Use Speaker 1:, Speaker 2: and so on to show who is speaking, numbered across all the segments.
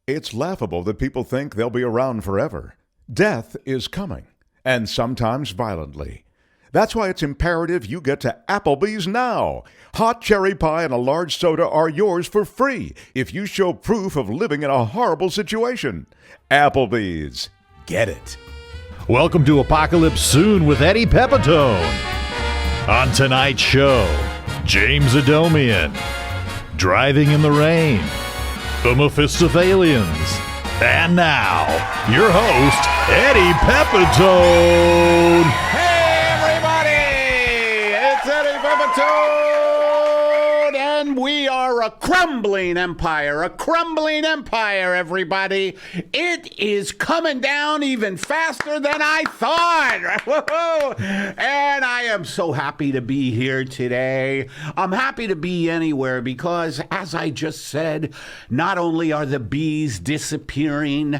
Speaker 1: It's laughable that people think they'll be around forever. Death is coming, and sometimes violently. That's why it's imperative you get to Applebee's now. Hot cherry pie and a large soda are yours for free if you show proof of living in a horrible situation. Applebee's. Get it.
Speaker 2: Welcome to Apocalypse Soon with Eddie Pepitone. On tonight's show, James Adomian, Driving in the Rain, the Mephistophelians, and now, your host, Eddie Pepitone.
Speaker 3: Hey, everybody! It's Eddie Pepitone, and we are a crumbling empire, everybody. It is coming down even faster than I thought. Whoa. And I am so happy to be here today. I'm happy to be anywhere because, as I just said, not only are the bees disappearing,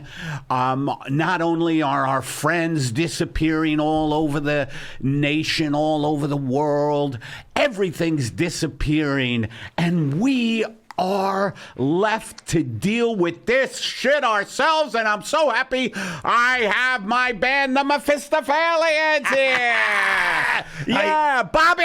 Speaker 3: not only are our friends disappearing all over the nation, all over the world, everything's disappearing, and we are left to deal with this shit ourselves, and I'm so happy I have my band, the Mephistophelians, here. Yeah, Bobby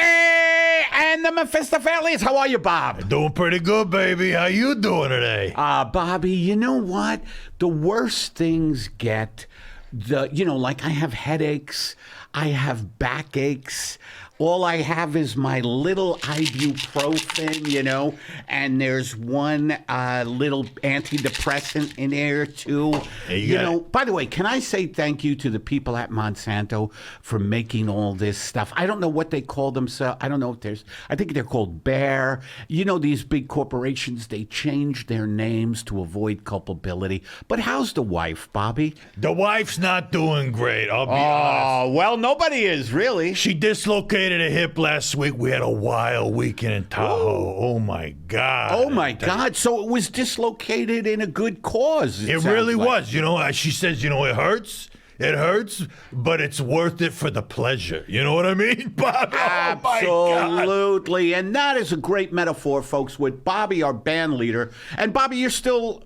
Speaker 3: and the Mephistophelians. How are you, Bob?
Speaker 2: Doing pretty good, baby. How you doing today?
Speaker 3: Bobby, you know what? The worst things get, like I have headaches, I have backaches. All I have is my little ibuprofen, and there's one little antidepressant in there, too.
Speaker 2: Hey,
Speaker 3: by the way, can I say thank you to the people at Monsanto for making all this stuff? I don't know what they call themselves. I don't know if I think they're called Bayer. These big corporations, they change their names to avoid culpability. But how's the wife, Bobby?
Speaker 2: The wife's not doing great, I'll be honest.
Speaker 3: Oh, well, nobody is, really.
Speaker 2: She dislocated a hip last week. We had a wild weekend in Tahoe. Oh my God.
Speaker 3: Oh my God. So it was dislocated in a good cause.
Speaker 2: It really was. She says, it hurts. It hurts, but it's worth it for the pleasure. You know what I mean, Bobby?
Speaker 3: Absolutely. And that is a great metaphor, folks, with Bobby, our band leader. And Bobby, you're still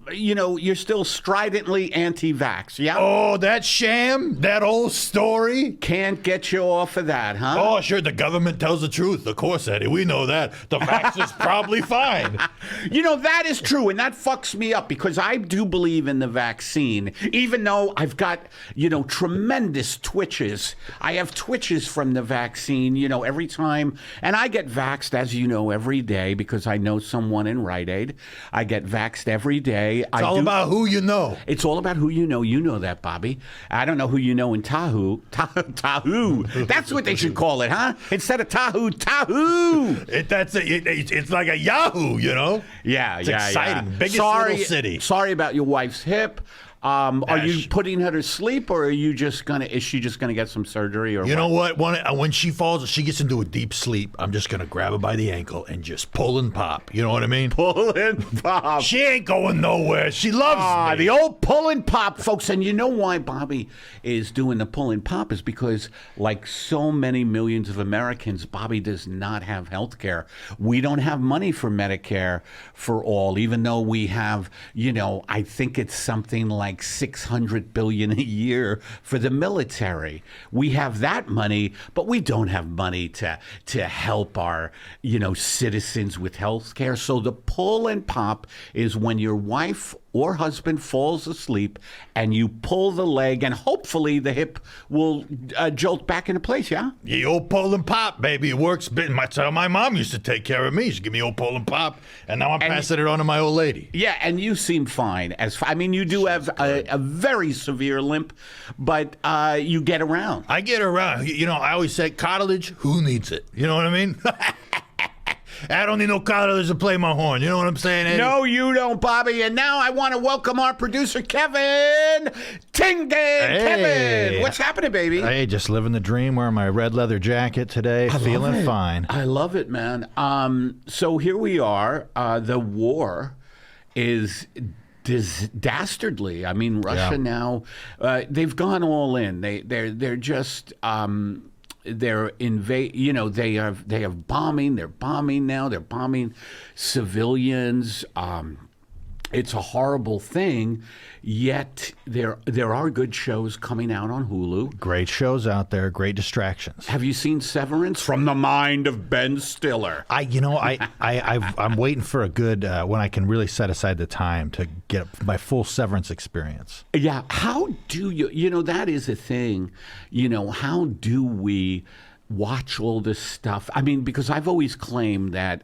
Speaker 3: stridently anti-vax, yeah?
Speaker 2: Oh, that sham? That old story?
Speaker 3: Can't get you off of that, huh?
Speaker 2: Oh, sure. The government tells the truth. Of course, Eddie. We know that. The vax is probably fine.
Speaker 3: That is true. And that fucks me up because I do believe in the vaccine, even though I've got, tremendous twitches. I have twitches from the vaccine, every time. And I get vaxxed, as you know, every day because I know someone in Rite Aid. I get vaxxed every day.
Speaker 2: It's all about who you know.
Speaker 3: It's all about who you know. You know that, Bobby. I don't know who you know in Tahoe. Tahoe. That's what they should call it, huh? Instead of Tahoe, Tahoe.
Speaker 2: It's like a Yahoo,
Speaker 3: Yeah,
Speaker 2: it's exciting. Biggest little city.
Speaker 3: Sorry about your wife's hip. Are you putting her to sleep, or is she just gonna get some surgery, or
Speaker 2: you know what? When she falls, she gets into a deep sleep, I'm just gonna grab her by the ankle and just pull and pop. You know what I mean?
Speaker 3: Pull and pop.
Speaker 2: She ain't going nowhere. She loves me.
Speaker 3: The old pull and pop, folks. And you know why Bobby is doing the pull and pop is because, like so many millions of Americans, Bobby does not have health care. We don't have money for Medicare for all, even though we have, I think it's something like $600 billion a year for the military. We have that money, but we don't have money to help our, citizens with health care. So the pull and pop is when your wife or husband falls asleep and you pull the leg and hopefully the hip will jolt back into place, yeah?
Speaker 2: The old pull and pop, baby. It works. My mom used to take care of me. She'd give me old pull and pop, and now I'm passing it on to my old lady.
Speaker 3: Yeah, and you seem fine. You do have a very severe limp, but you get around.
Speaker 2: I get around. I always say cartilage, who needs it? You know what I mean? I don't need no cartilage to play my horn. You know what I'm saying, Eddie?
Speaker 3: No, you don't, Bobby. And now I want to welcome our producer, Kevin Tingdon.
Speaker 2: Hey.
Speaker 3: Kevin, what's happening, baby?
Speaker 4: Hey, just living the dream, wearing my red leather jacket today, feeling fine.
Speaker 3: I love it, man. So here we are. The war is dastardly. Russia now, they've gone all in. They're just they're they have bombing. They're bombing now. They're bombing civilians. It's a horrible thing, yet there are good shows coming out on Hulu.
Speaker 4: Great shows out there, great distractions.
Speaker 3: Have you seen Severance? From the mind of Ben Stiller.
Speaker 4: I'm waiting for a good when I can really set aside the time to get my full Severance experience.
Speaker 3: Yeah. How do you, that is a thing, how do we watch all this stuff? I mean, because I've always claimed that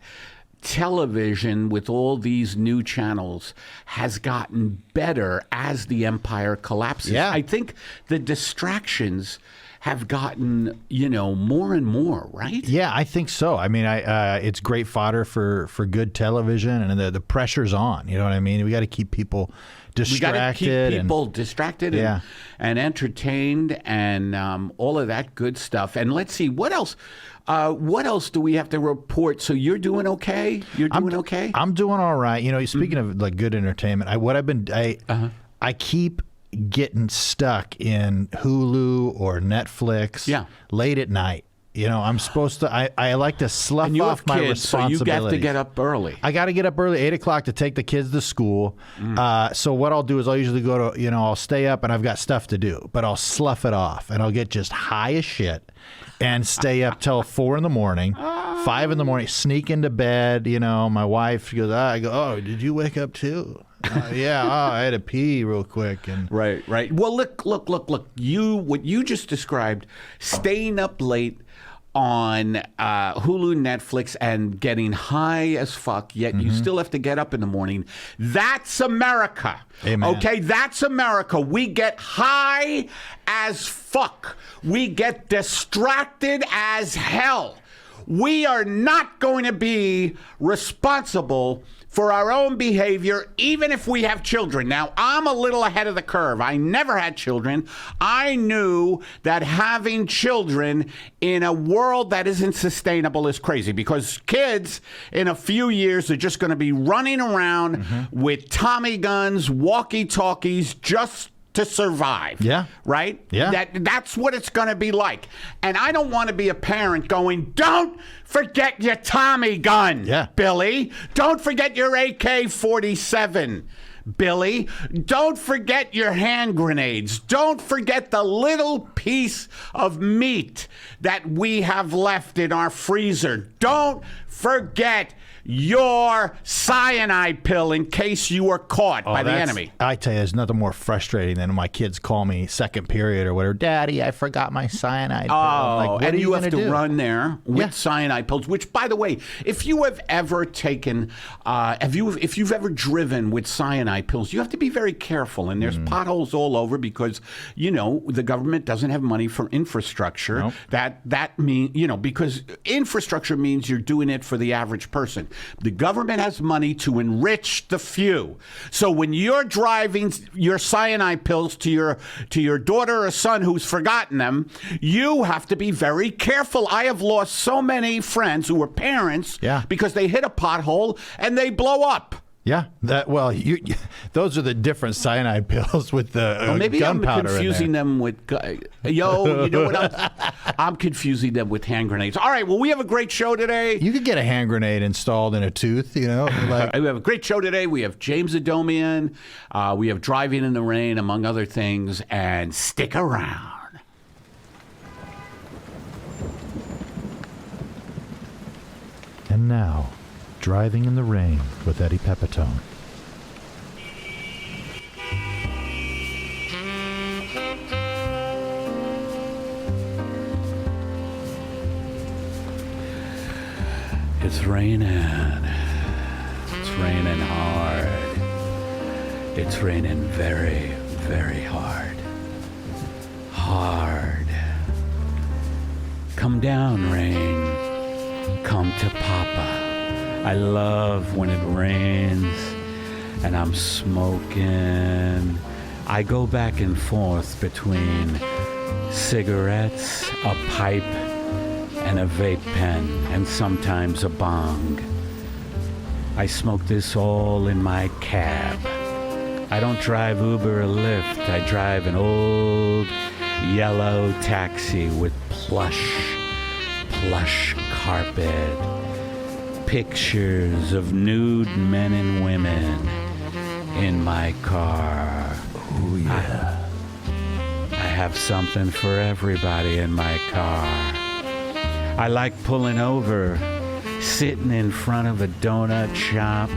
Speaker 3: television with all these new channels has gotten better as the empire collapses.
Speaker 4: Yeah.
Speaker 3: I think the distractions have gotten, more and more, right?
Speaker 4: Yeah, I think so. I mean, it's great fodder for good television, and the pressure's on. You know what I mean? We got to keep people distracted.
Speaker 3: We got to keep people distracted and entertained and all of that good stuff. And let's see, what else? What else do we have to report? So you're doing okay? You're doing okay?
Speaker 4: I'm doing all right. Speaking of like good entertainment, I keep getting stuck in Hulu or Netflix late at night. I'm supposed to. I like to slough
Speaker 3: and you
Speaker 4: off
Speaker 3: have
Speaker 4: my
Speaker 3: kids,
Speaker 4: responsibilities.
Speaker 3: So you have to get up early.
Speaker 4: I got to get up early, 8 o'clock, to take the kids to school. So what I'll do is I'll usually go to, I'll stay up and I've got stuff to do, but I'll slough it off and I'll get just high as shit and stay up till 4 in the morning, 5 in the morning, sneak into bed. My wife goes, I go, oh, did you wake up too? I had to pee real quick. And
Speaker 3: Right. Well, look. What you just described, staying up late on Hulu, Netflix, and getting high as fuck, yet you still have to get up in the morning. That's America.
Speaker 4: Amen.
Speaker 3: Okay, that's America. We get high as fuck. We get distracted as hell. We are not going to be responsible for our own behavior, even if we have children. Now, I'm a little ahead of the curve. I never had children. I knew that having children in a world that isn't sustainable is crazy, because kids in a few years are just going to be running around with Tommy guns, walkie-talkies, just to survive.
Speaker 4: Yeah.
Speaker 3: Right?
Speaker 4: Yeah.
Speaker 3: That's what it's going to be like. And I don't want to be a parent going, don't forget your Tommy gun, Billy. Don't forget your AK-47, Billy. Don't forget your hand grenades. Don't forget the little piece of meat that we have left in our freezer. Don't forget your cyanide pill in case you were caught by the enemy.
Speaker 4: I tell you, there's nothing more frustrating than when my kids call me second period or whatever. Daddy, I forgot my cyanide pill.
Speaker 3: Oh,
Speaker 4: and
Speaker 3: you have to run there with cyanide pills. Which, by the way, if you have ever taken, if you've ever driven with cyanide pills, you have to be very careful. And there's potholes all over because the government doesn't have money for infrastructure.
Speaker 4: Nope.
Speaker 3: That means because infrastructure means you're doing it for the average person. The government has money to enrich the few. So when you're driving your cyanide pills to your daughter or son who's forgotten them, you have to be very careful. I have lost so many friends who were parents because they hit a pothole and they blow up.
Speaker 4: Yeah, those are the different cyanide pills with the
Speaker 3: maybe
Speaker 4: gunpowder.
Speaker 3: I'm confusing them with you know what? I'm confusing them with hand grenades. All right, well, we have a great show today.
Speaker 4: You could get a hand grenade installed in a tooth, We have
Speaker 3: a great show today. We have James Adomian. We have Driving in the Rain, among other things, and stick around.
Speaker 4: And now, Driving in the Rain with Eddie Pepitone.
Speaker 3: It's raining. It's raining hard. It's raining very, very hard. Hard. Come down, rain. Come to Papa. I love when it rains and I'm smoking. I go back and forth between cigarettes, a pipe, and a vape pen, and sometimes a bong. I smoke this all in my cab. I don't drive Uber or Lyft. I drive an old yellow taxi with plush carpet. Pictures of nude men and women in my car.
Speaker 4: Oh, yeah.
Speaker 3: I have something for everybody in my car. I like pulling over, sitting in front of a donut shop.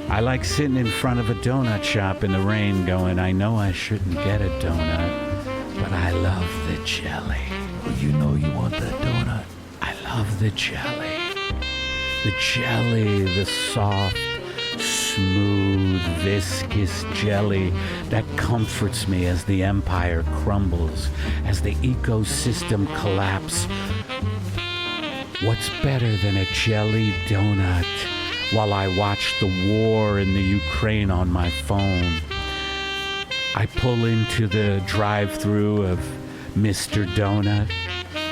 Speaker 3: I like sitting in front of a donut shop in the rain going, I know I shouldn't get a donut, but I love the jelly.
Speaker 4: Well, you know you want that donut.
Speaker 3: I love the jelly. The jelly, the soft, smooth, viscous jelly that comforts me as the empire crumbles, as the ecosystem collapses. What's better than a jelly donut while I watch the war in the Ukraine on my phone? I pull into the drive-thru of Mr. Donut,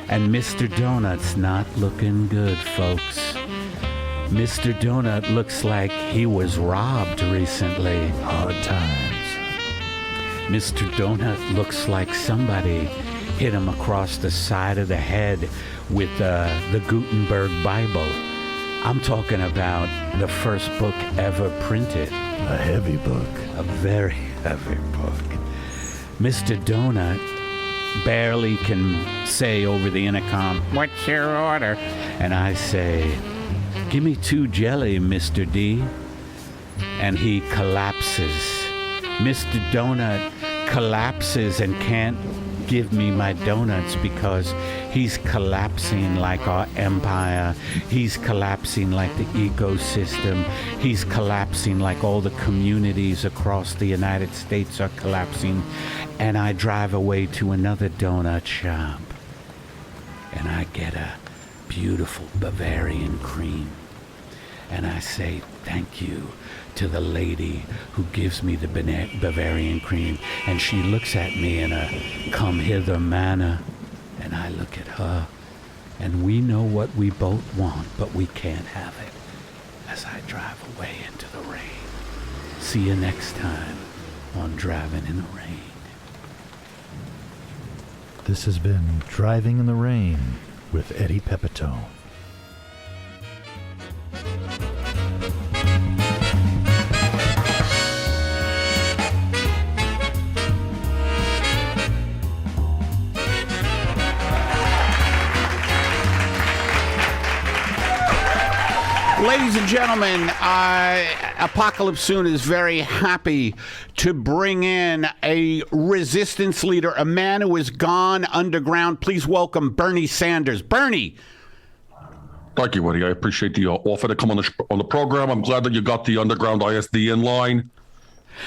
Speaker 3: and Mr. Donut's not looking good, folks. Mr. Donut looks like he was robbed recently.
Speaker 4: Hard times.
Speaker 3: Mr. Donut looks like somebody hit him across the side of the head with the Gutenberg Bible. I'm talking about the first book ever printed.
Speaker 4: A heavy book.
Speaker 3: A very heavy book. Mr. Donut barely can say over the intercom, "What's your order?" And I say, "Give me 2 jelly, Mr. D." And he collapses. Mr. Donut collapses and can't give me my donuts because he's collapsing like our empire. He's collapsing like the ecosystem. He's collapsing like all the communities across the United States are collapsing. And I drive away to another donut shop. And I get a beautiful Bavarian cream. And I say thank you to the lady who gives me the Bavarian cream. And she looks at me in a come hither manner. And I look at her. And we know what we both want, but we can't have it. As I drive away into the rain. See you next time on Driving in the Rain.
Speaker 4: This has been Driving in the Rain with Eddie Pepitone.
Speaker 3: Ladies and gentlemen, Apocalypse Soon is very happy to bring in a resistance leader, a man who has gone underground. Please welcome Bernie Sanders. Bernie.
Speaker 5: Thank you, Eddie. I appreciate the offer to come on the program. I'm glad that you got the underground ISD in line.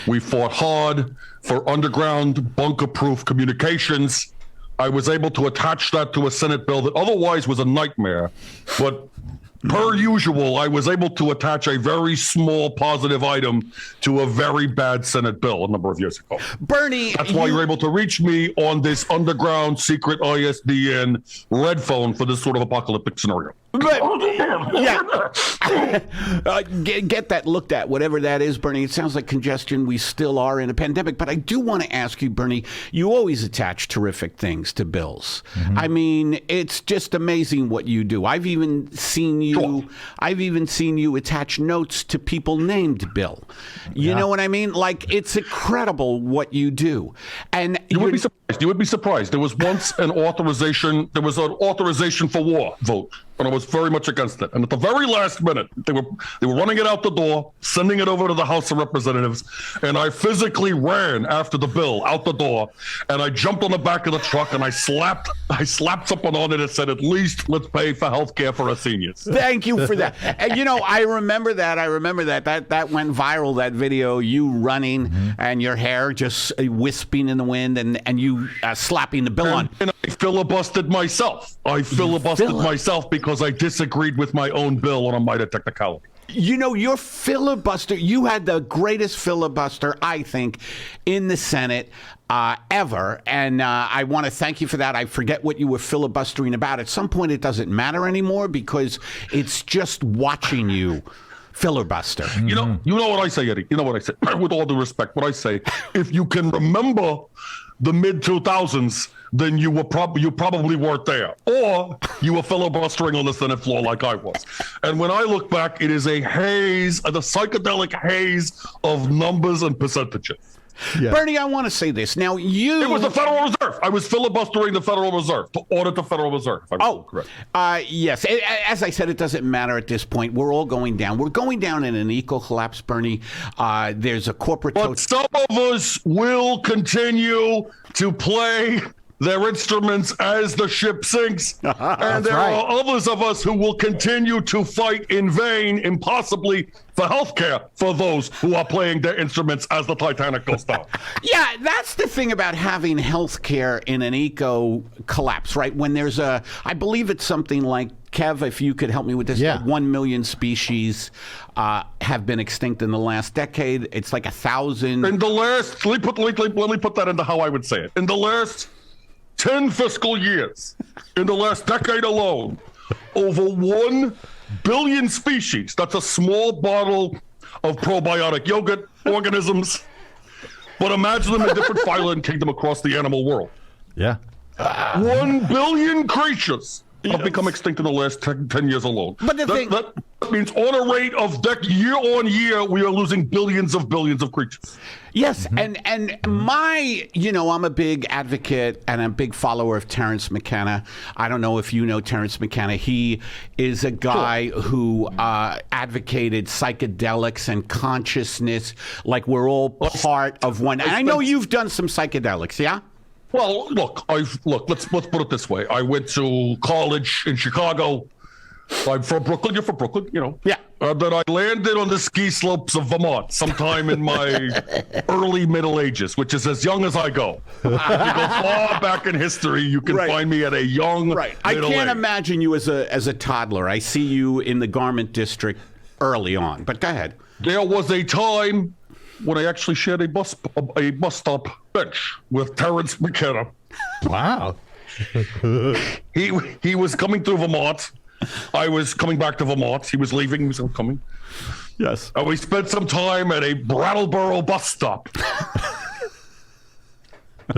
Speaker 5: We fought hard for underground bunker-proof communications. I was able to attach that to a Senate bill that otherwise was a nightmare, but per usual, I was able to attach a very small positive item to a very bad Senate bill a number of years ago.
Speaker 3: Bernie,
Speaker 5: that's why you're able to reach me on this underground secret ISDN red phone for this sort of apocalyptic scenario.
Speaker 3: Yeah. Get that looked at, whatever that is, Bernie. It sounds like congestion. We still are in a pandemic. But I do want to ask you, Bernie, you always attach terrific things to bills. Mm-hmm. I mean, it's just amazing what you do. I've even seen you attach notes to people named Bill. You know what I mean? Like, it's incredible what you do. And
Speaker 5: you would be surprised. You would be surprised. There was once an authorization for war vote, and I was very much against it. And at the very last minute, they were running it out the door, sending it over to the House of Representatives, and I physically ran after the bill out the door, and I jumped on the back of the truck and I slapped something on it and said, "At least let's pay for health care for our seniors."
Speaker 3: Thank you for that. And I remember that. That went viral, that video, you running and your hair just wisping in the wind and you slapping the bill on.
Speaker 5: And I filibustered myself. Myself because I disagreed with my own bill on a minor technicality.
Speaker 3: Your filibuster, you had the greatest filibuster, I think, in the Senate ever. And I want to thank you for that. I forget what you were filibustering about. At some point, it doesn't matter anymore because it's just watching you filibuster.
Speaker 5: You know what I say, Eddie? You know what I say? With all due respect, what I say, if you can remember the mid 2000s, then you probably weren't there, or you were filibustering on the Senate floor like I was. And when I look back, it is a haze, the psychedelic haze of numbers and percentages.
Speaker 3: Yeah. Bernie, I want to say this. Now,
Speaker 5: It was the Federal Reserve. I was filibustering the Federal Reserve to audit the Federal Reserve. If I'm correct.
Speaker 3: Yes. As I said, it doesn't matter at this point. We're all going down. We're going down in an eco-collapse, Bernie. There's a corporate...
Speaker 5: But some of us will continue to play their instruments as the ship sinks. And there are others of us who will continue to fight in vain, impossibly, for health care for those who are playing their instruments as the Titanic goes down.
Speaker 3: Yeah, that's the thing about having health care in an eco-collapse, right? When there's I believe it's something like, Kev, if you could help me with this, 1 million species have been extinct in the last decade. It's like 1,000.
Speaker 5: In the last, let me put that into how I would say it. In the last 10 fiscal years, in the last decade alone, over 1 billion species, that's a small bottle of probiotic yogurt organisms, but imagine them in different phyla and kingdom across the animal world.
Speaker 4: Yeah.
Speaker 5: 1 billion creatures have become extinct in the last 10 years alone.
Speaker 3: But
Speaker 5: that means on a rate of year on year, we are losing billions of creatures.
Speaker 3: Yes, and my, I'm a big advocate and a big follower of Terence McKenna. I don't know if you know Terence McKenna. He is a guy who advocated psychedelics and consciousness, like we're all part of one. And I know you've done some psychedelics, yeah?
Speaker 5: Well, let's put it this way. I went to college in Chicago. I'm from Brooklyn. You're from Brooklyn,
Speaker 3: Yeah.
Speaker 5: Then I landed on the ski slopes of Vermont sometime in my early middle ages, which is as young as I go. If you go far back in history, you can find me at a young middle
Speaker 3: I can't
Speaker 5: age.
Speaker 3: imagine you as a toddler. I see you in the garment district early on, but go ahead.
Speaker 5: There was a time when I actually shared a bus stop bench with Terence McKenna.
Speaker 4: Wow.
Speaker 5: He was coming through Vermont. I was coming back to Vermont. He was leaving. He was coming.
Speaker 3: Yes.
Speaker 5: We spent some time at a Brattleboro bus stop.
Speaker 3: I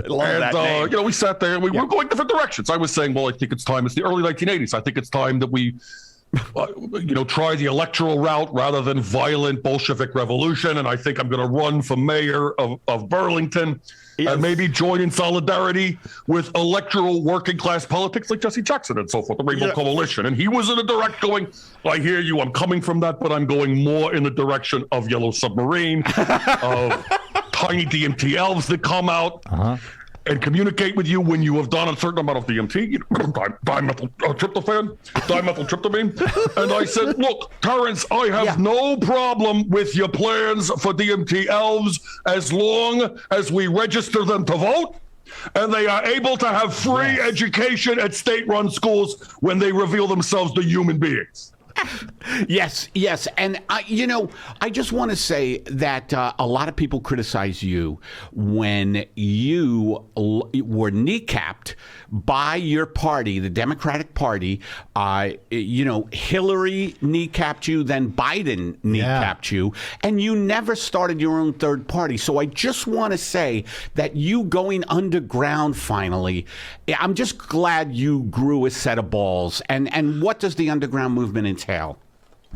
Speaker 3: love that name.
Speaker 5: We sat there and we were going different directions. I was saying, well, I think it's time. It's the early 1980s. I think it's time that we try the electoral route rather than violent Bolshevik revolution. And I think I'm going to run for mayor of Burlington and maybe join in solidarity with electoral working class politics like Jesse Jackson and so forth, the Rainbow Coalition. And he was in a direct going, I hear you, I'm coming from that, but I'm going more in the direction of Yellow Submarine, of tiny DMT elves that come out. And communicate with you when you have done a certain amount of DMT, dimethyltryptamine. And I said, look, Terence, I have no problem with your plans for DMT elves as long as we register them to vote and they are able to have free education at state-run schools when they reveal themselves to human beings.
Speaker 3: Yes. And, I just want to say that a lot of people criticize you when you were kneecapped by your party, the Democratic Party. Hillary kneecapped you, then Biden kneecapped you, and you never started your own third party. So I just want to say that you going underground finally, I'm just glad you grew a set of balls. And what does the underground movement entail?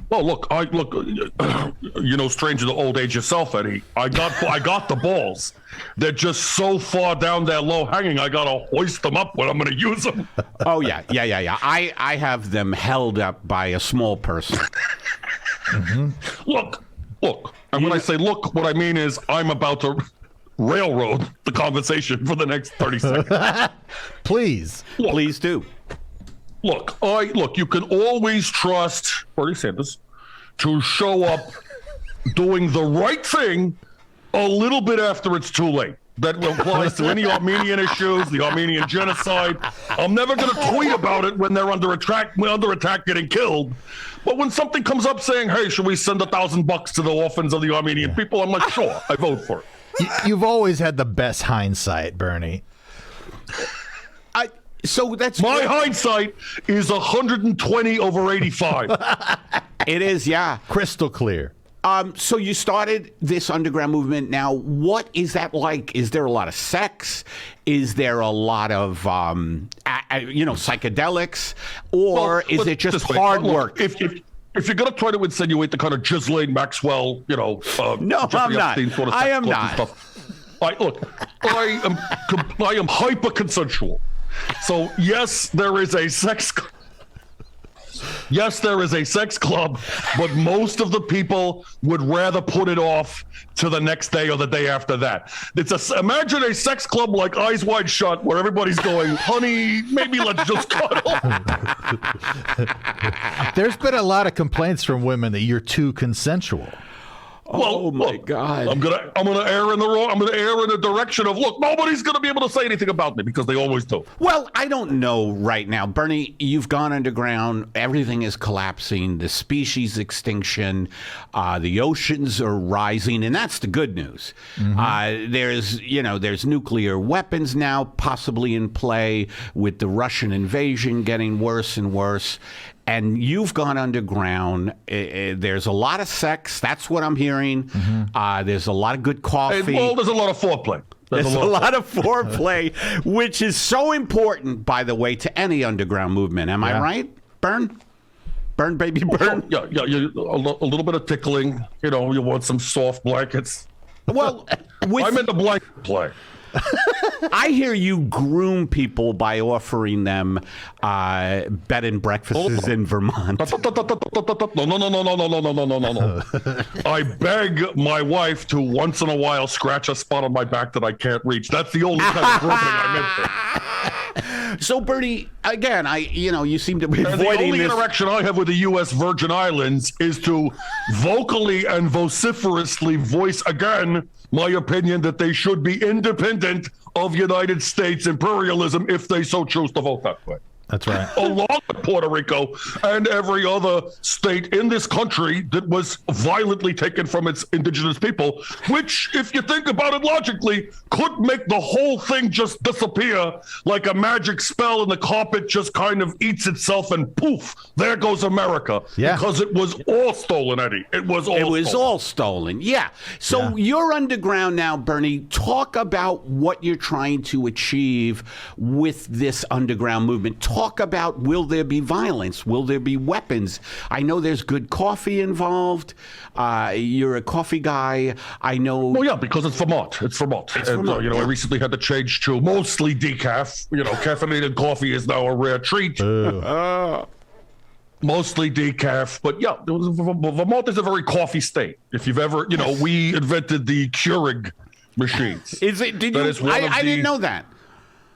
Speaker 5: Well, look, stranger to old age yourself, Eddie. I got the balls. They're just so far down there low hanging. I gotta hoist them up when I'm gonna use them.
Speaker 3: Oh yeah. I have them held up by a small person.
Speaker 5: Look. And when I say look, what I mean is I'm about to railroad the conversation for the next 30 seconds.
Speaker 4: Please
Speaker 3: do.
Speaker 5: Look, you can always trust Bernie Sanders to show up doing the right thing a little bit after it's too late. That applies to any Armenian issues, the Armenian genocide. I'm never going to tweet about it when they're under attack, getting killed. But when something comes up saying, hey, should we send $1,000 to the orphans of the Armenian people? I'm like, sure, I vote for it.
Speaker 4: You've always had the best hindsight, Bernie.
Speaker 3: So that's
Speaker 5: my hindsight is 120/85.
Speaker 3: It is, yeah,
Speaker 4: crystal clear.
Speaker 3: So you started this underground movement. Now, what is that like? Is there a lot of sex? Is there a lot of, psychedelics? Or is it just hard work?
Speaker 5: If you're going to try to insinuate the kind of Ghislaine Maxwell,
Speaker 3: No,
Speaker 5: Jeffrey
Speaker 3: I'm not.
Speaker 5: Epstein sort of
Speaker 3: I
Speaker 5: sex
Speaker 3: am
Speaker 5: clubs
Speaker 3: not.
Speaker 5: and stuff, I am hyper consensual. So yes, there is a sex. Yes, there is a sex club, but most of the people would rather put it off to the next day or the day after that. Imagine a sex club like Eyes Wide Shut, where everybody's going, honey, maybe let's just cuddle.
Speaker 4: There's been a lot of complaints from women that you're too consensual.
Speaker 3: Oh my God!
Speaker 5: I'm gonna err in the direction of, look, nobody's gonna be able to say anything about me because they always do.
Speaker 3: Well, I don't know right now, Bernie. You've gone underground. Everything is collapsing. The species extinction, the oceans are rising, and that's the good news. There's nuclear weapons now possibly in play with the Russian invasion getting worse and worse. And you've gone underground. There's a lot of sex. That's what I'm hearing. There's a lot of good coffee.
Speaker 5: Well, there's a lot of foreplay.
Speaker 3: There's a lot of foreplay, which is so important, by the way, to any underground movement. Am I right, Burn? Burn, baby, burn.
Speaker 5: Yeah. A little bit of tickling. You want some soft blankets.
Speaker 3: Well,
Speaker 5: I'm in the blanket play.
Speaker 3: I hear you groom people by offering them bed and breakfasts in Vermont.
Speaker 5: No. I beg my wife to once in a while scratch a spot on my back that I can't reach. That's the only kind of grooming I'm into.
Speaker 3: So, Bernie, again, you seem to be avoiding
Speaker 5: the only
Speaker 3: this.
Speaker 5: interaction I have with the U.S. Virgin Islands is to vocally and vociferously voice again my opinion that they should be independent of United States imperialism if they so choose to vote that way.
Speaker 4: That's right.
Speaker 5: Along with Puerto Rico and every other state in this country that was violently taken from its indigenous people, which, if you think about it logically, could make the whole thing just disappear like a magic spell, and the carpet just kind of eats itself and poof, there goes America.
Speaker 4: Yeah.
Speaker 5: Because it was all stolen, Eddie. It was all stolen.
Speaker 3: Yeah. So you're underground now, Bernie. Talk about what you're trying to achieve with this underground movement. Talk about, will there be violence? Will there be weapons? I know there's good coffee involved. You're a coffee guy. I know.
Speaker 5: Well, yeah, because it's Vermont. I recently had to change to mostly decaf. Caffeinated coffee is now a rare treat. Mostly decaf, but yeah, Vermont is a very coffee state. If you've ever, we invented the Keurig machines.
Speaker 3: Is it? I didn't know that.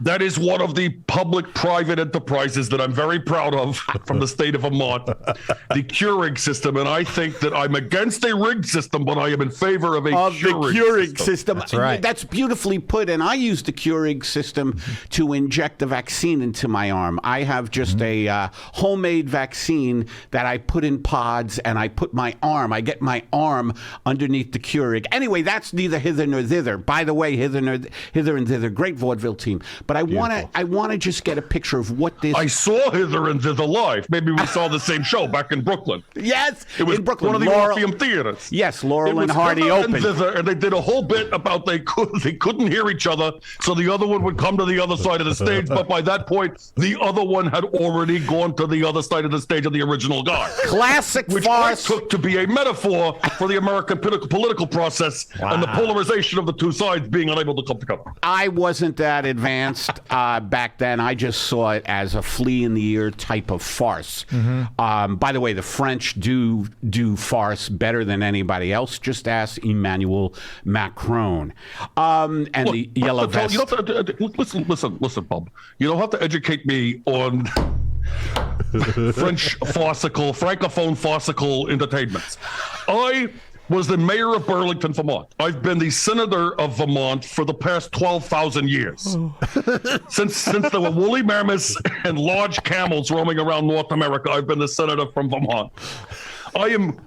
Speaker 5: That is one of the public-private enterprises that I'm very proud of from the state of Vermont, the Keurig system. And I think that I'm against a rigged system, but I am in favor of the Keurig system.
Speaker 3: That's right. That's beautifully put. And I use the Keurig system to inject the vaccine into my arm. I have just a homemade vaccine that I put in pods, and I get my arm underneath the Keurig. Anyway, that's neither hither nor thither. By the way, hither and thither, great vaudeville team. But I want to just get a picture of what this.
Speaker 5: I saw Hither and Thither live. Maybe we saw the same show back in Brooklyn.
Speaker 3: Yes,
Speaker 5: it was
Speaker 3: in Brooklyn.
Speaker 5: One of the Orpheum theaters.
Speaker 3: Yes, Laurel and Hardy opened.
Speaker 5: And they did a whole bit about they couldn't hear each other, so the other one would come to the other side of the stage. But by that point, the other one had already gone to the other side of the stage of the original guy.
Speaker 3: Classic
Speaker 5: which
Speaker 3: farce.
Speaker 5: I took to be a metaphor for the American political process and the polarization of the two sides being unable to come together.
Speaker 3: I wasn't that advanced back then. I just saw it as a flea in the ear type of farce. By the way, the French do farce better than anybody else. Just ask Emmanuel Macron. And look, the yellow vest.
Speaker 5: Listen, Bob. You don't have to educate me on French francophone farcical entertainments. I was the mayor of Burlington, Vermont. I've been the senator of Vermont for the past 12,000 years. Since there were woolly mammoths and large camels roaming around North America, I've been the senator from Vermont.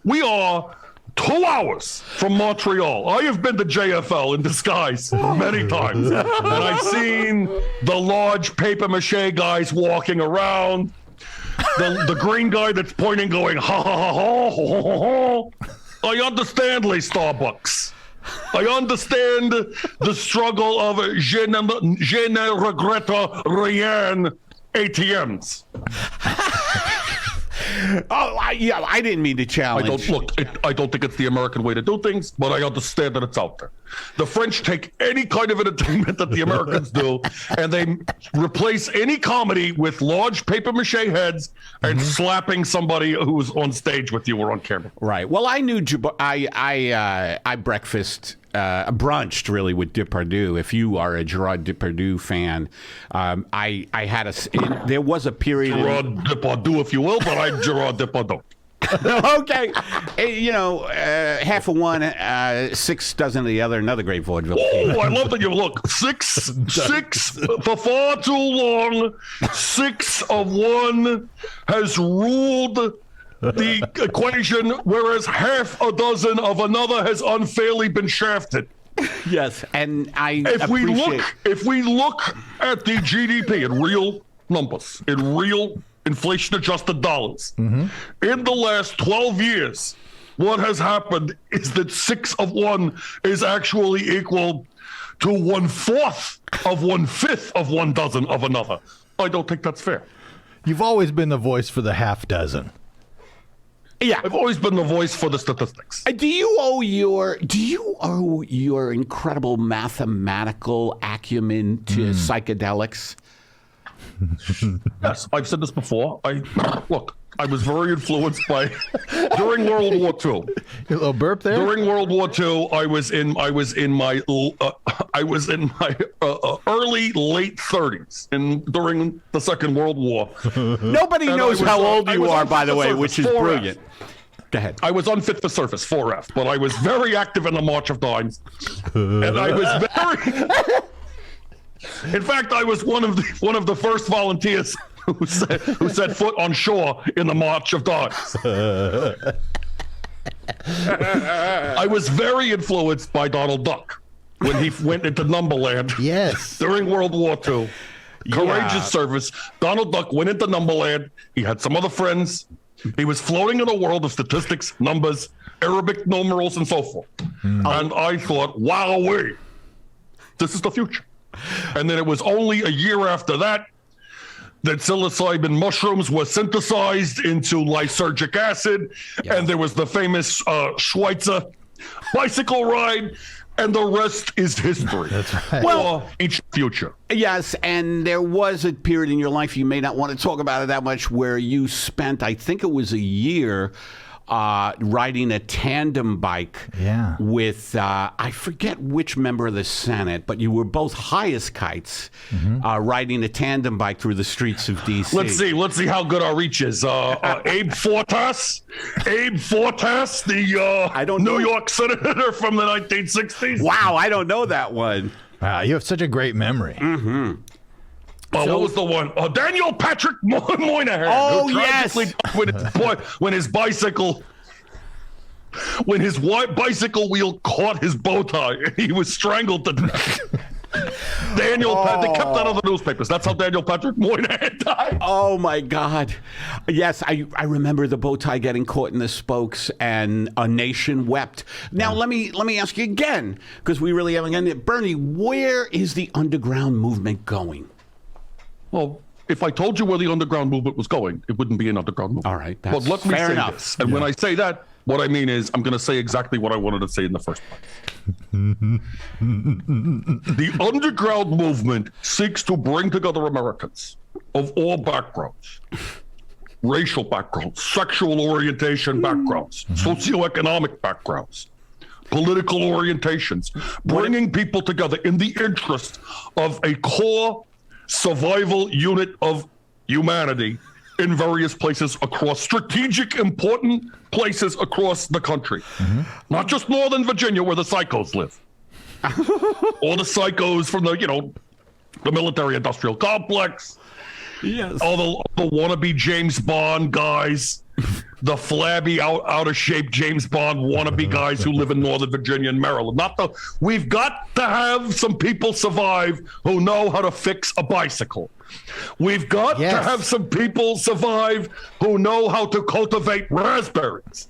Speaker 5: We are 2 hours from Montreal. I have been to JFL in disguise many times. And I've seen the large paper mache guys walking around, the green guy that's pointing going, ha, ha, ha, ha, ha, ha, ha. I understand les Starbucks. I understand the struggle of je ne regrette rien ATMs.
Speaker 3: I didn't mean to challenge.
Speaker 5: I don't think it's the American way to do things, but I understand that it's out there. The French take any kind of entertainment that the Americans do, and they replace any comedy with large papier-mâché heads and slapping somebody who's on stage with you or on camera.
Speaker 3: Right. Well, I knew I brunched really with Depardieu. If you are a Gerard Depardieu fan, there was a period.
Speaker 5: Gerard Depardieu, if you will, but I'm Gerard Depardieu.
Speaker 3: Okay. Half of one, 6 dozen of the other. Another great vaudeville.
Speaker 5: Oh, I love that you look. Six for far too long. 6 of one has ruled the equation, whereas half a dozen of another has unfairly been shafted.
Speaker 3: Yes, and
Speaker 5: if we look at the GDP in real numbers, in real inflation-adjusted dollars, in the last 12 years, what has happened is that 6 of one is actually equal to 1/4 of 1/5 of 1 dozen of another. I don't think that's fair.
Speaker 4: You've always been the voice for the half dozen.
Speaker 3: Yeah,
Speaker 5: I've always been the voice for the statistics.
Speaker 3: Do you owe your incredible mathematical acumen to psychedelics?
Speaker 5: Yes, I've said this before. I was very influenced by during World War II.
Speaker 4: A little burp there.
Speaker 5: During World War II, I was in my early late 30s, during the Second World War.
Speaker 3: Nobody knows how old you are, by the way, which is brilliant. Go ahead.
Speaker 5: I was unfit for service, 4F, but I was very active in the March of Dimes, and I was very. In fact, I was one of the first volunteers who set foot on shore in the March of Dimes. I was very influenced by Donald Duck when he went into Numberland.
Speaker 4: Yes.
Speaker 5: During World War II. Courageous service. Donald Duck went into Numberland. He had some other friends. He was floating in a world of statistics, numbers, Arabic numerals, and so forth. And I thought, wowee, this is the future. And then it was only a year after that psilocybin mushrooms were synthesized into lysergic acid, and there was the famous Schweitzer bicycle ride, and the rest is history.
Speaker 4: That's right.
Speaker 5: Well, each future.
Speaker 3: Yes, and there was a period in your life, you may not want to talk about it that much, where you spent, I think it was a year, riding a tandem bike with, I forget which member of the Senate, but you were both high as kites, riding a tandem bike through the streets of D.C.
Speaker 5: Let's see how good our reach is. Abe Fortas, the New York senator from the 1960s.
Speaker 3: Wow, I don't know that one.
Speaker 4: Wow, you have such a great memory.
Speaker 5: What was the one? Daniel Patrick Moynihan.
Speaker 3: Oh,
Speaker 5: who tragically died when his bicycle wheel caught his bow tie and he was strangled to death. They kept that on the newspapers. That's how Daniel Patrick Moynihan died.
Speaker 3: Oh my God! Yes, I remember the bow tie getting caught in the spokes, and a nation wept. Now let me ask you again, because we really haven't gotten it. Bernie, where is the underground movement going?
Speaker 5: Well, if I told you where the underground movement was going, it wouldn't be an underground movement.
Speaker 3: All right,
Speaker 5: but let me say
Speaker 3: enough.
Speaker 5: this, and when I say that, what I mean is I'm going to say exactly what I wanted to say in the first place. The underground movement seeks to bring together Americans of all backgrounds, racial backgrounds, sexual orientation backgrounds, socioeconomic backgrounds, political orientations, bringing people together in the interest of a core survival unit of humanity in various places across strategic important places across the country. Not just Northern Virginia where the psychos live. Or the psychos from the military industrial complex.
Speaker 3: Yes.
Speaker 5: All the wannabe James Bond guys, the flabby out of shape James Bond wannabe guys who live in Northern Virginia and Maryland. We've got to have some people survive who know how to fix a bicycle. We've got to have some people survive who know how to cultivate raspberries.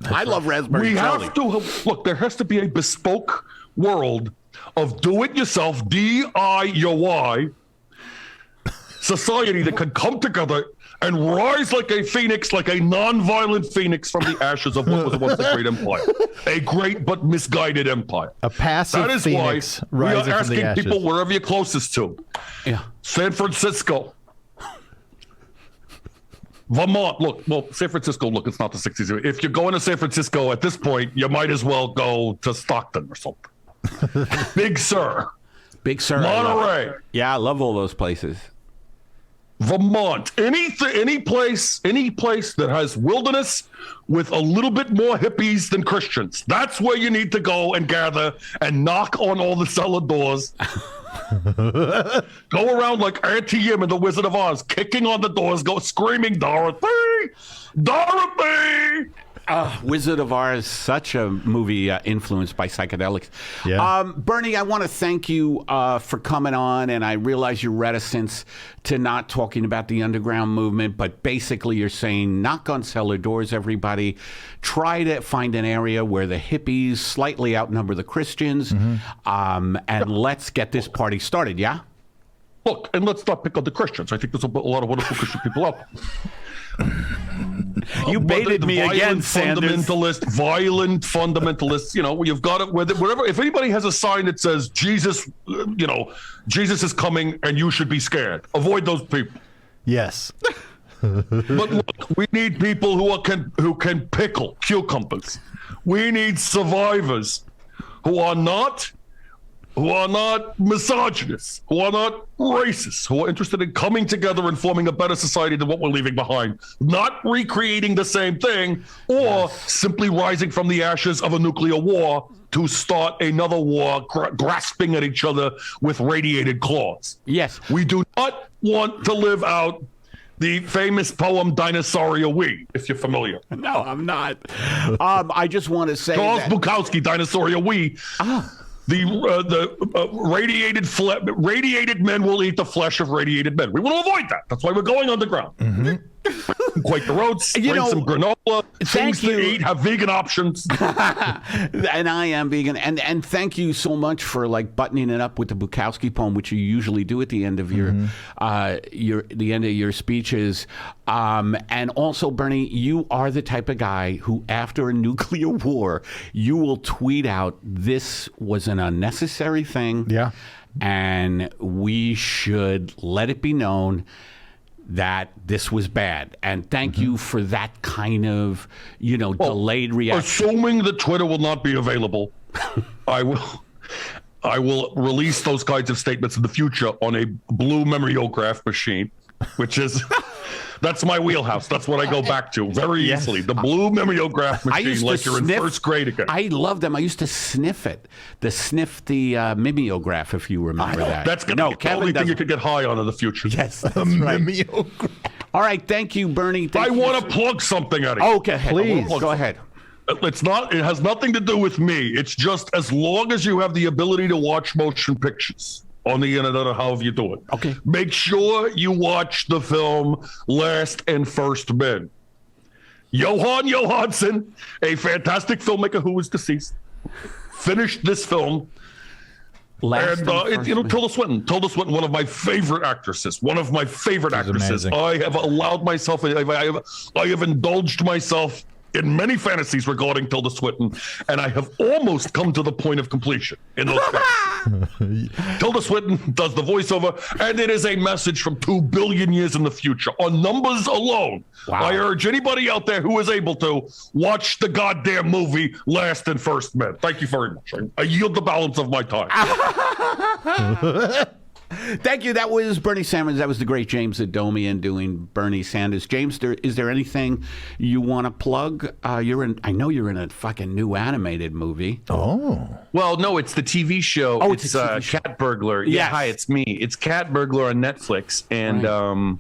Speaker 3: I love raspberry
Speaker 5: We
Speaker 3: jelly.
Speaker 5: have to look. There has to be a bespoke world of do-it-yourself DIY society that can come together and rise like a phoenix, like a non-violent phoenix from the ashes of what was once a great empire, a great but misguided empire.
Speaker 4: A passive
Speaker 5: That is
Speaker 4: phoenix
Speaker 5: why we
Speaker 4: rising
Speaker 5: are
Speaker 4: from the
Speaker 5: asking
Speaker 4: ashes.
Speaker 5: people wherever you're closest to.
Speaker 3: Yeah.
Speaker 5: San Francisco. Vermont, look, well, San Francisco, look, it's not the 60s. If you're going to San Francisco at this point, you might as well go to Stockton or something. Big Sur,
Speaker 3: Big Sur. I love it.
Speaker 5: Monterey,
Speaker 3: Yeah, I love all those places.
Speaker 5: Vermont, any place that has wilderness with a little bit more hippies than Christians. That's where you need to go and gather and knock on all the cellar doors. Go around like Auntie Yim in The Wizard of Oz, kicking on the doors, go screaming, Dorothy! Dorothy!
Speaker 3: Wizard of Oz, such a movie influenced by psychedelics.
Speaker 4: Yeah.
Speaker 3: Bernie, I want to thank you for coming on, and I realize your reticence to not talking about the underground movement, but basically you're saying knock on cellar doors, everybody. Try to find an area where the hippies slightly outnumber the Christians, and let's get this party started, yeah?
Speaker 5: Look, and let's not pick on the Christians. I think there's a lot of wonderful Christian people out there.
Speaker 3: You baited me again, Sanders.
Speaker 5: Violent fundamentalists. You know, you've got it. Wherever, if anybody has a sign that says Jesus, Jesus is coming, and you should be scared, avoid those people.
Speaker 4: Yes.
Speaker 5: But look, we need people who can pickle cucumbers. We need survivors who are not misogynists, who are not racists, who are interested in coming together and forming a better society than what we're leaving behind. Not recreating the same thing or simply rising from the ashes of a nuclear war to start another war, grasping at each other with radiated claws.
Speaker 3: Yes.
Speaker 5: We do not want to live out the famous poem Dinosauria We, if you're familiar.
Speaker 3: No, I'm not. I just want to say
Speaker 5: Charles
Speaker 3: that...
Speaker 5: Bukowski, Dinosauria We. The radiated men will eat the flesh of radiated men. We want to avoid that. That's why we're going underground. Quake the roads, bring some granola, things to eat, have vegan options.
Speaker 3: And I am vegan. And thank you so much for like buttoning it up with the Bukowski poem, which you usually do at the end of your end of your speeches. And also, Bernie, you are the type of guy who, after a nuclear war, you will tweet out, "This was an unnecessary thing."
Speaker 4: Yeah.
Speaker 3: And we should let it be known that this was bad. And thank you for that kind of, delayed reaction.
Speaker 5: Assuming that Twitter will not be available, I will release those kinds of statements in the future on a blue mimeograph machine, which is... That's my wheelhouse. That's what I go back to very easily. The blue mimeograph machine, like you're in first grade again.
Speaker 3: I love them. I used to sniff it. Sniff the mimeograph, if you remember that.
Speaker 5: That's going to be the only thing you could get high on in the future.
Speaker 3: Yes, that's right. All right. Thank you, Bernie.
Speaker 5: I want to plug something at you.
Speaker 3: Okay,
Speaker 4: please.
Speaker 3: Go ahead.
Speaker 5: It has nothing to do with me. It's just as long as you have the ability to watch motion pictures on the internet or however you do it.
Speaker 3: Okay.
Speaker 5: Make sure you watch the film Last and First Men. Johan Johansson, a fantastic filmmaker who is deceased, finished this film. Tilda Swinton, one of my favorite actresses.
Speaker 4: Amazing.
Speaker 5: I have allowed myself, I have indulged myself in many fantasies regarding Tilda Swinton, and I have almost come to the point of completion in those fantasies. Tilda Swinton does the voiceover, and it is a message from 2 billion years in the future. On numbers alone,
Speaker 3: Wow.
Speaker 5: I urge anybody out there who is able to watch the goddamn movie Last and First Men. Thank you very much. I yield the balance of my time.
Speaker 3: Thank you. That was Bernie Sanders. That was the great James Adomian doing Bernie Sanders. James, is there anything you want to plug? I know you're in a fucking new animated movie.
Speaker 4: Oh.
Speaker 6: Well, no, it's the TV show.
Speaker 3: Oh,
Speaker 6: it's
Speaker 3: a TV show.
Speaker 6: Cat Burglar.
Speaker 3: Yes.
Speaker 6: Yeah, hi, it's me. It's Cat Burglar on Netflix, and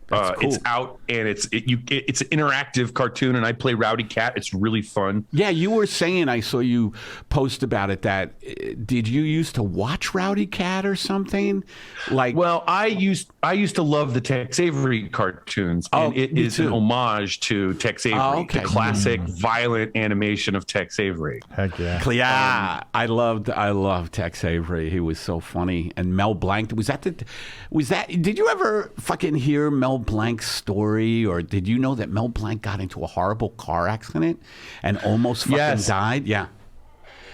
Speaker 3: That's
Speaker 6: It's
Speaker 3: cool.
Speaker 6: out and it's an interactive cartoon, and I play Rowdy Cat. It's really fun.
Speaker 3: Yeah, you were saying, I saw you post about it, that did you used to watch Rowdy Cat or something? Like,
Speaker 6: Well, I used to love the Tex Avery cartoons, and it
Speaker 3: me
Speaker 6: is
Speaker 3: too.
Speaker 6: an homage to Tex Avery,
Speaker 3: okay.
Speaker 6: the classic violent animation of Tex Avery.
Speaker 4: Heck yeah.
Speaker 3: yeah, I loved Tex Avery. He was so funny. And Mel Blanc, did you ever fucking hear Mel Blanc's story, or did you know that Mel Blanc got into a horrible car accident and almost fucking
Speaker 6: Yes.
Speaker 3: died? Yeah.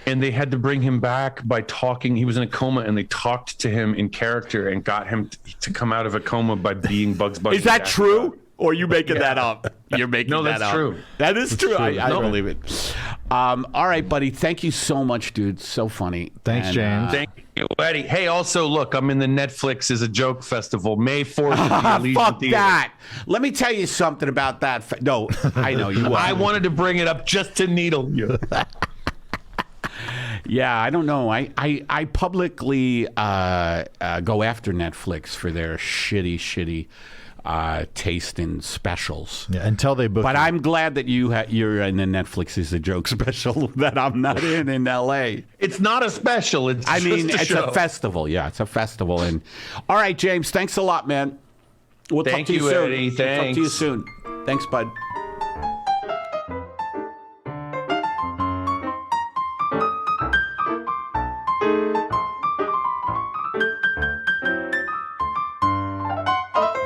Speaker 6: And they had to bring him back by talking. He was in a coma, and they talked to him in character and got him to come out of a coma by being Bugs Bunny.
Speaker 3: Is that true? Or are you making that up? You're making
Speaker 6: No,
Speaker 3: that
Speaker 6: that's
Speaker 3: up.
Speaker 6: true.
Speaker 3: That is true.
Speaker 6: true.
Speaker 3: I
Speaker 6: No.
Speaker 3: believe it. All right, buddy. Thank you so much, dude. So funny.
Speaker 4: Thanks, James.
Speaker 6: Thank you, Eddie. Hey, also, look, I'm in the Netflix is a Joke Festival, May 4th at the Elysian
Speaker 3: Fuck
Speaker 6: Theater.
Speaker 3: that. Let me tell you something about that. No, I know you.
Speaker 6: I wanted to bring it up just to needle you.
Speaker 3: Yeah, I don't know. I publicly go after Netflix for their shitty taste in specials.
Speaker 4: Yeah, until they book
Speaker 3: But
Speaker 4: you.
Speaker 3: I'm glad that you're in the Netflix is a Joke special that I'm not in L.A.
Speaker 6: It's not a special. It's
Speaker 3: I mean,
Speaker 6: just
Speaker 3: it's
Speaker 6: show.
Speaker 3: a festival. Yeah, it's a festival. And all right, James, thanks a lot, man. We'll talk
Speaker 6: Thank
Speaker 3: to you
Speaker 6: you,
Speaker 3: soon.
Speaker 6: Eddie.
Speaker 3: We'll talk to you
Speaker 6: Thanks.
Speaker 3: soon. Thanks, bud.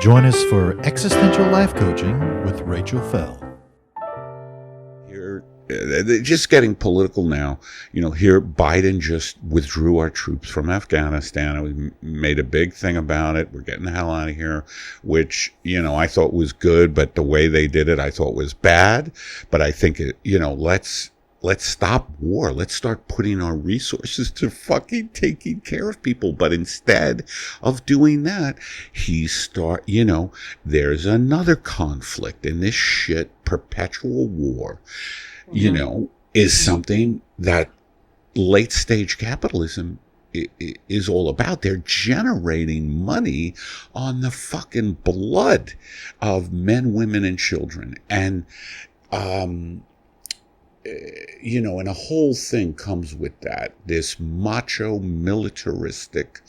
Speaker 4: Join us for Existential Life Coaching with Rachel Fell.
Speaker 7: Here, they're just getting political now. Here Biden just withdrew our troops from Afghanistan. We made a big thing about it. We're getting the hell out of here, which, I thought was good, but the way they did it, I thought was bad. But I think, let's stop war. Let's start putting our resources to fucking taking care of people. But instead of doing that, there's another conflict, and this shit, perpetual war, is something that late stage capitalism is all about. They're generating money on the fucking blood of men, women, and children. And, and a whole thing comes with that, this macho, militaristic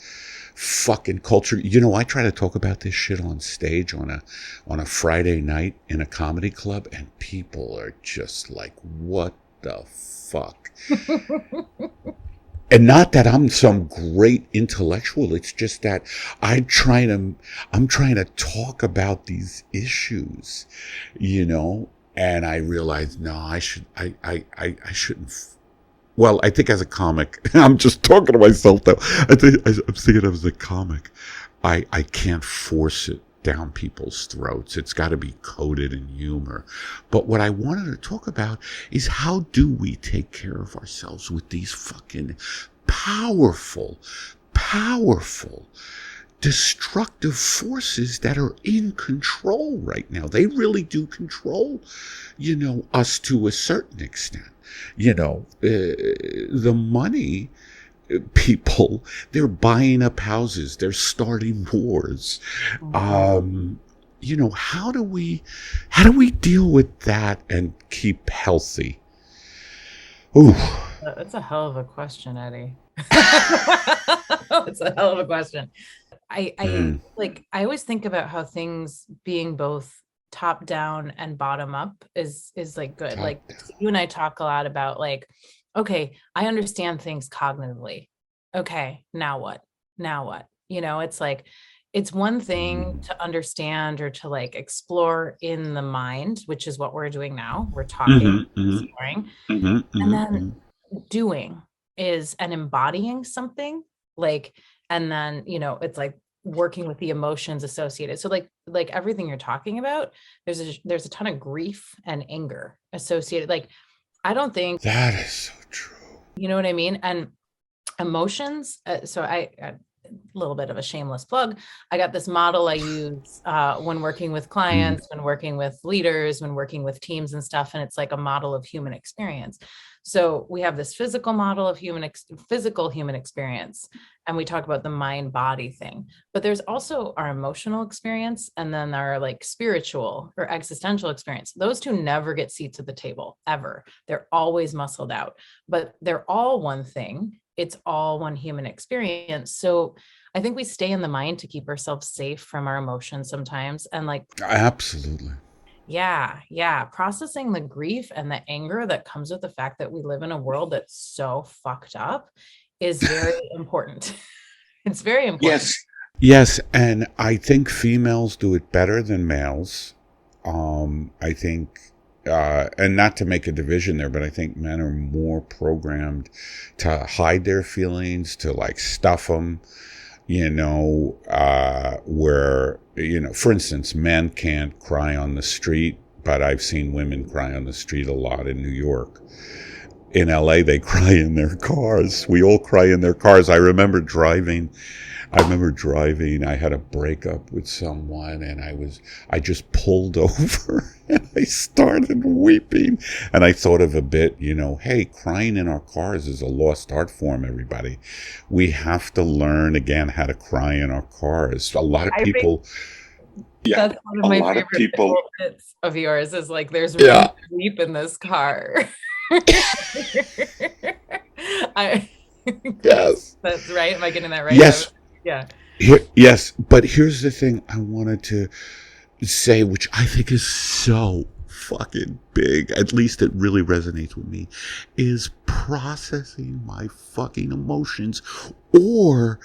Speaker 7: fucking culture. I try to talk about this shit on stage on a Friday night in a comedy club, and people are just like, what the fuck? And not that I'm some great intellectual, it's just that I'm trying to talk about these issues, and I realized, no, I shouldn't. Well, I think as a comic, I'm just talking to myself though. I'm thinking as a comic, I can't force it down people's throats. It's got to be coded in humor. But what I wanted to talk about is, how do we take care of ourselves with these fucking powerful, destructive forces that are in control right now. They really do control, us to a certain extent. The money people, they're buying up houses, they're starting wars. How do we deal with that and keep healthy? Ooh.
Speaker 8: That's a hell of a question, Eddie. It's a hell of a question. I always think about how things being both top down and bottom up is like good. Like you and I talk a lot about like, okay, I understand things cognitively. Okay, now what? It's like, it's one thing to understand or to like explore in the mind, which is what we're doing now. We're talking, exploring, and then doing is and embodying something like, and then, it's like working with the emotions associated. So like everything you're talking about, there's a ton of grief and anger associated. Like, I don't think
Speaker 7: that is so true.
Speaker 8: You know what I mean? And emotions. So a little bit of a shameless plug. I got this model I use when working with clients, when working with leaders, when working with teams and stuff. And it's like a model of human experience. So we have this physical model of physical human experience, and we talk about the mind body thing, but there's also our emotional experience, and then our like spiritual or existential experience. Those two never get seats at the table ever. They're always muscled out, but they're all one thing. It's all one human experience. So I think we stay in the mind to keep ourselves safe from our emotions sometimes. And like,
Speaker 7: Absolutely.
Speaker 8: yeah. Processing the grief and the anger that comes with the fact that we live in a world that's so fucked up is very important. It's very important.
Speaker 7: Yes, and I think females do it better than males. I think, and not to make a division there, but I think men are more programmed to hide their feelings, to like stuff them, where, for instance, men can't cry on the street, but I've seen women cry on the street a lot in New York. In LA, they cry in their cars. We all cry in their cars. I remember driving. I had a breakup with someone, and I just pulled over and I started weeping. And I thought of a bit, hey, crying in our cars is a lost art form, everybody. We have to learn again how to cry in our cars. A lot of people. Yeah,
Speaker 8: that's one of my favorite
Speaker 7: people
Speaker 8: bits of yours is like, there's room to weep in this car.
Speaker 7: Yes.
Speaker 8: That's right. Am I getting that right?
Speaker 7: Yes.
Speaker 8: Yeah.
Speaker 7: Yes, but here's the thing I wanted to say, which I think is so fucking big, at least it really resonates with me, is processing my fucking emotions, or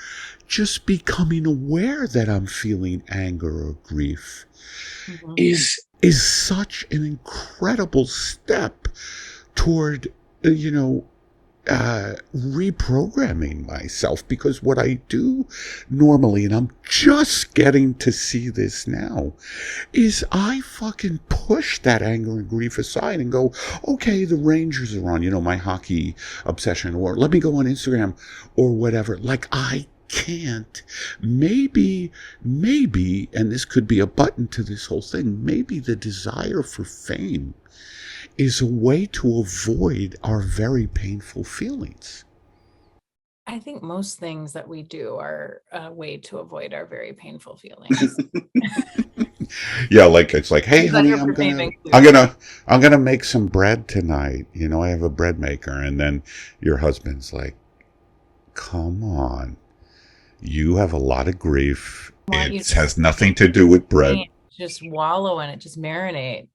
Speaker 7: just becoming aware that I'm feeling anger or grief is such an incredible step toward, reprogramming myself. Because what I do normally, and I'm just getting to see this now, is I fucking push that anger and grief aside and go, okay, the Rangers are on, my hockey obsession, or let me go on Instagram or whatever. Like, I can't. Maybe, and this could be a button to this whole thing, maybe the desire for fame is a way to avoid our very painful feelings.
Speaker 8: I think most things that we do are a way to avoid our very painful feelings.
Speaker 7: Yeah, like it's like, hey, honey, I'm gonna make some bread tonight. I have a bread maker, and then your husband's like, come on, you have a lot of grief. It has nothing to do with bread.
Speaker 8: Just wallow in it. Just marinate.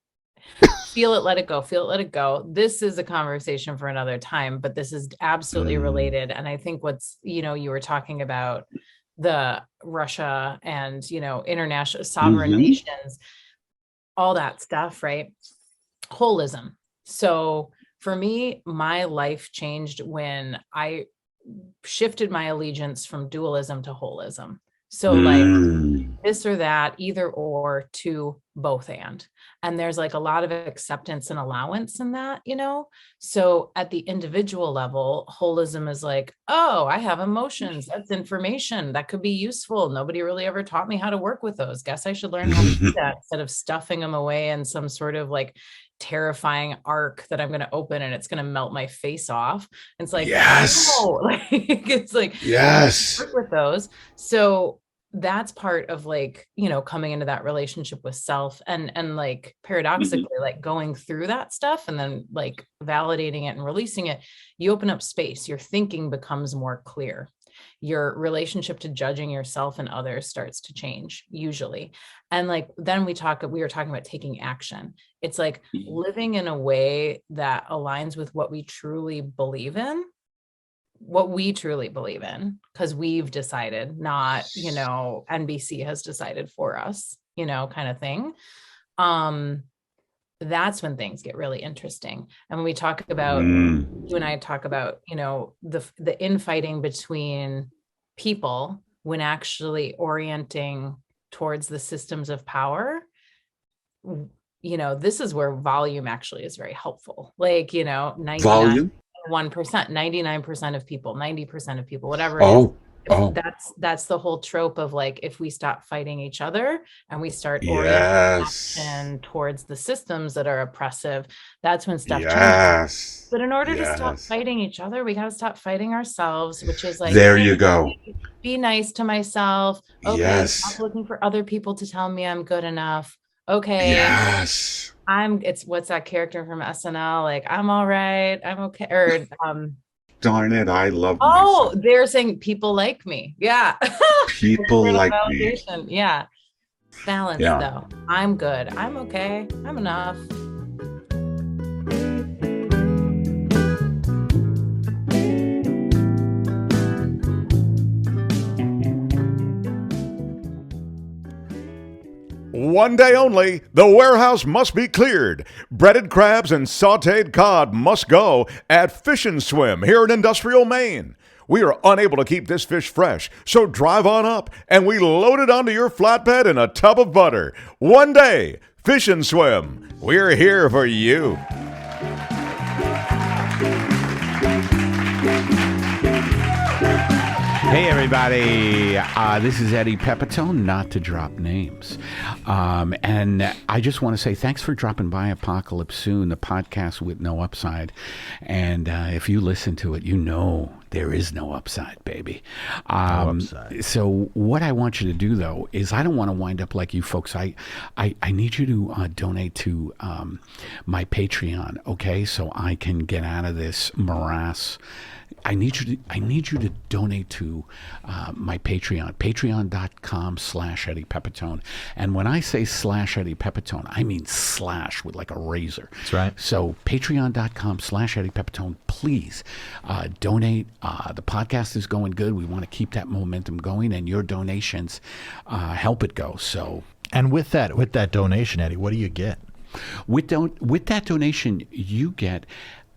Speaker 8: Feel it, let it go. Feel it, let it go. This is a conversation for another time, but this is absolutely related. And I think what's, you were talking about the Russia and, international sovereign nations, all that stuff, right? Holism. So for me, my life changed when I shifted my allegiance from dualism to holism. So like this or that, either or, to both and there's like a lot of acceptance and allowance in that, so at the individual level, holism is like, oh, I have emotions, that's information that could be useful, nobody really ever taught me how to work with those, guess I should learn how to do that instead of stuffing them away in some sort of like terrifying arc that I'm going to open and it's going to melt my face off. It's like,
Speaker 7: yes,
Speaker 8: no. Like, it's like,
Speaker 7: yes,
Speaker 8: work with those. So that's part of like, coming into that relationship with self and like paradoxically, like going through that stuff and then like validating it and releasing it, you open up space, your thinking becomes more clear. Your relationship to judging yourself and others starts to change usually. And like, then we were talking about taking action. It's like living in a way that aligns with what we truly believe in, because we've decided, not, NBC has decided for us, kind of thing. That's when things get really interesting. And when we talk about, you and I talk about, the infighting between people when actually orienting towards the systems of power, this is where volume actually is very helpful. Like, 99%, 99% of people, 90% of people, whatever it is,
Speaker 7: Oh.
Speaker 8: That's the whole trope of like, if we stop fighting each other and we start orienting
Speaker 7: Yes.
Speaker 8: action towards the systems that are oppressive, that's when stuff changes.
Speaker 7: Yes.
Speaker 8: But in order to stop
Speaker 7: Yes.
Speaker 8: fighting each other, we got to stop fighting ourselves, which is like,
Speaker 7: There you
Speaker 8: hey,
Speaker 7: go.
Speaker 8: be nice to myself. Okay,
Speaker 7: Yes.
Speaker 8: stop looking for other people to tell me I'm good enough. Okay.
Speaker 7: Yes.
Speaker 8: It's what's that character from SNL? Like, I'm all right. I'm okay. Or
Speaker 7: Darn it, I love
Speaker 8: oh,
Speaker 7: myself.
Speaker 8: they're saying people like me. Yeah.
Speaker 7: People like me.
Speaker 8: Validation. Yeah. Balance
Speaker 7: Yeah.
Speaker 8: though. I'm good. I'm okay. I'm enough.
Speaker 1: One day only, the warehouse must be cleared. Breaded crabs and sautéed cod must go at Fish and Swim here in Industrial Maine. We are unable to keep this fish fresh, so drive on up and we load it onto your flatbed in a tub of butter. One day, Fish and Swim, we're here for you.
Speaker 3: Hey, everybody. This is Eddie Pepitone, not to drop names. And I just want to say thanks for dropping by Apocalypse Soon, the podcast with no upside. And if you listen to it, you know there is no upside, baby.
Speaker 4: No upside.
Speaker 3: So what I want you to do, though, is I don't want to wind up like you folks. I need you to donate to my Patreon, okay, so I can get out of this morass. I need you to donate to my Patreon, patreon.com/Eddie Pepitone. And when I say /Eddie Pepitone, I mean slash with like a razor.
Speaker 4: That's right.
Speaker 3: So patreon.com/Eddie Pepitone, please donate. The podcast is going good. We want to keep that momentum going, and your donations help it go. So,
Speaker 4: And with that donation, Eddie, what do you get?
Speaker 3: with that donation, you get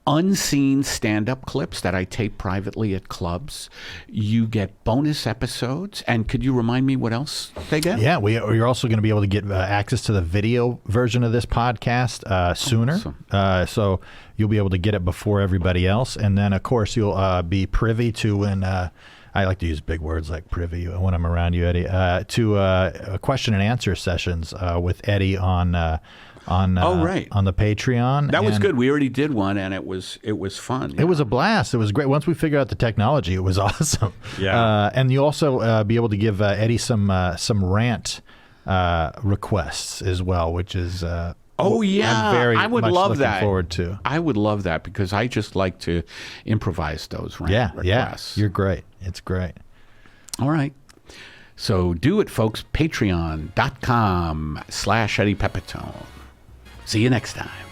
Speaker 3: unseen stand-up clips that I tape privately at clubs. You get bonus episodes. And could you remind me what else they get?
Speaker 4: Yeah, you're also going to be able to get access to the video version of this podcast sooner.
Speaker 3: Awesome.
Speaker 4: So you'll be able to get it before everybody else. And then, of course, you'll be privy to when I like to use big words like privy when I'm around you, Eddie, to question and answer sessions with Eddie on
Speaker 3: right.
Speaker 4: on the Patreon.
Speaker 3: That was
Speaker 4: And
Speaker 3: good. We already did one, and it was fun.
Speaker 4: It was a blast. It was great. Once we figured out the technology, it was awesome.
Speaker 3: Yeah.
Speaker 4: And you'll also be able to give Eddie some rant requests as well, which is
Speaker 3: Oh yeah,
Speaker 4: I'm very
Speaker 3: I would
Speaker 4: much
Speaker 3: love
Speaker 4: looking
Speaker 3: that.
Speaker 4: forward to.
Speaker 3: I would love that because I just like to improvise those rant requests.
Speaker 4: You're great. It's great.
Speaker 3: All right. So do it, folks. Patreon.com/Eddie Pepitone. See you next time.